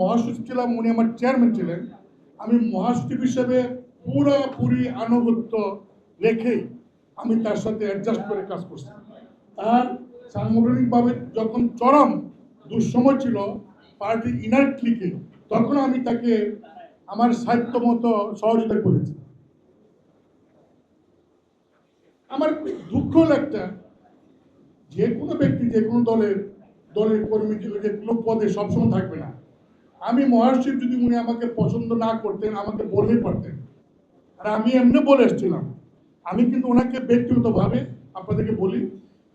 মহাসচিব ছিলাম, উনি আমার চেয়ারম্যান ছিলেন। আমি মহাসচিব হিসেবে পুরোপুরি আনুগত্য রেখে আমি তার সাথে অ্যাডজাস্ট করে কাজ করছি। তার সাংগঠনিকভাবে যখন চরম দুঃসময় ছিল পার্টির ইনার ক্লিকে, তখন আমি তাকে আমার সাধ্য মতো সহযোগিতা করেছি। আমার দুঃখ একটা, যে কোনো ব্যক্তি যে কোনো দলের কর্মী যে কোনো পদে সবসময় থাকবে না। আমি মহাসচিব যদি উনি আমাকে পছন্দ না করতেন আমাকে বললেই পারতেন, আর আমি এমনি বলে এসেছিলাম। আমি কিন্তু ওনাকে ব্যক্তিগতভাবে আপনাদেরকে বলি,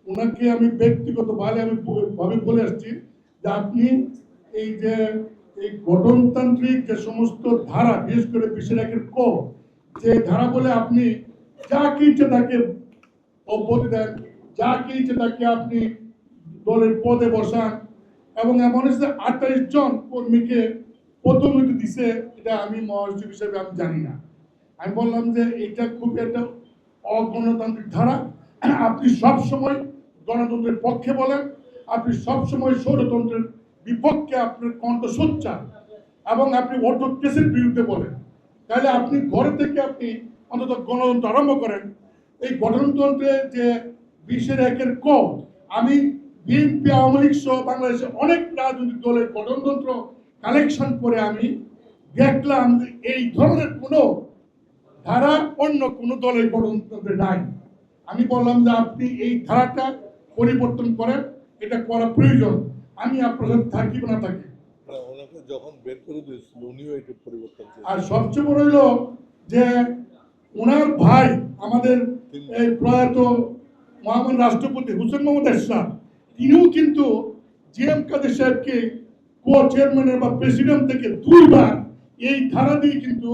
ওনাকে আমি ব্যক্তিগতভাবে বলে আসছি যে আপনি এই যে এই গঠনতান্ত্রিক যে সমস্ত ধারা, বিশেষ করে ২০-১ ক যে ধারা বলে আপনি যাকে ইচ্ছে তাকে অব্যাহতি দেন, যাকে ইচ্ছে তাকে আপনি দলের পদে বসান, এবং এমন হচ্ছে ২৮ জন কর্মীকে পদোন্নতি দিছে, এটা আমি মহাসচিব হিসেবে আমি জানি না। আমি বললাম যে এটা খুব একটা অগণতান্ত্রিক ধারা। আপনি সব সময় গণতন্ত্রের পক্ষে বলেন, আপনি সব সময় স্বৈরতন্ত্রের বিপক্ষে আপনার কণ্ঠ সোচ্চার, এবং আপনি অটোক্রেসির বিরুদ্ধে বলেন। তাহলে আপনি ঘরে থেকে আপনি অন্তত গণতন্ত্র আরম্ভ করেন। এই গঠনতন্ত্রে যে ২০-১ ক, আমি বিএনপি, আওয়ামী লীগ সহ বাংলাদেশের অনেক রাজনৈতিক দলের গঠনতন্ত্র কালেকশন করে আমি দেখলাম যে এই ধরনের কোনো ধারা অন্য কোনো দলের গঠনতন্ত্রে নাই। আমি বললাম যে আপনি এই ধারাটা পরিবর্তন করেন, এটা করা প্রয়োজন। আমি আপনার সাথে থাকি না থাকি। যখন বের করে দিয়েছিল উনিও এটা পরিবর্তন করেছেন। আর সবচেয়ে বড় হইল যে ওনার ভাই আমাদের এই প্রয়াত মহামান্য রাষ্ট্রপতি হোসেন মোহাম্মদ এরশাদ, তিনিও কিন্তু জিএম কাদের সাহেবকে কো চেয়ারম্যানের বা প্রেসিডেন্ট থেকে 2 বার এই ধারা দিয়ে কিন্তু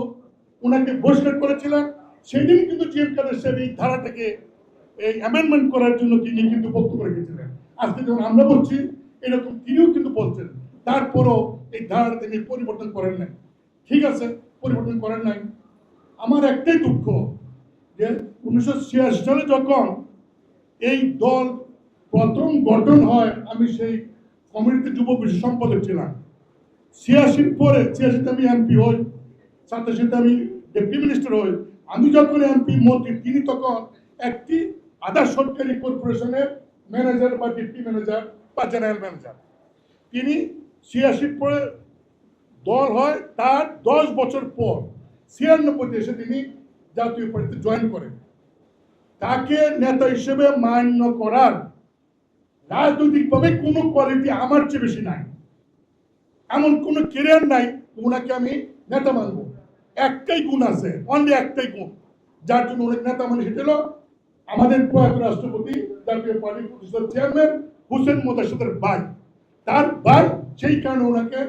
ওনাকে বহিষ্কার করেছিলেন। সেদিন কিন্তু জিএম কাদের সাহেব এই ধারাটাকে এই অ্যামেন্ডমেন্ট করার জন্য তিনি কিন্তু বক্তব্য রেখেছিলেন। আজকে যখন আমরা বলছি এরকম তিনিও কিন্তু বলছেন, তারপরও এই ধারাটা তিনি পরিবর্তন করেন নাই। ঠিক আছে, পরিবর্তন করেন নাই। আমার একটাই দুঃখ যে 1986 সালে যখন এই দল প্রথম গঠন হয়, আমি সেই কমিটিতে যুব বিষয় সম্পাদক ছিলাম। 86 পরে 86তে আমি এমপি হই, 87তে আমি ডেপুটি মিনিস্টার হই। আমি যখন এমপি মন্ত্রী, তিনি তখন একটি আধা সরকারি কর্পোরেশনের ম্যানেজার বা ডেপুটি ম্যানেজার বা জেনারেল ম্যানেজার। তিনি 86 পরে দল হয়, তার 10 বছর পর 96তে এসে তিনি জাতীয় পার্টিতে জয়েন করেন। তাকে নেতা হিসেবে মান্য করার রাজনৈতিকভাবে কোনো কোয়ালিটি আমার চেয়ে বেশি নাই, এমন কোনো কেরিয়ার নাই ওনাকে আমি নেতা মানব। একটাই গুণ আছে, অনলি একটাই গুণ, যার জন্য অনেক নেতা মানে সেটা হলো আমাদের প্রয়াত রাষ্ট্রপতি জাতীয় পার্টি প্রতিষ্ঠার চেয়ারম্যান হোসেন মোহাম্মদ এরশাদের ভাই। তার ভাই, সেই কারণে ওনাকে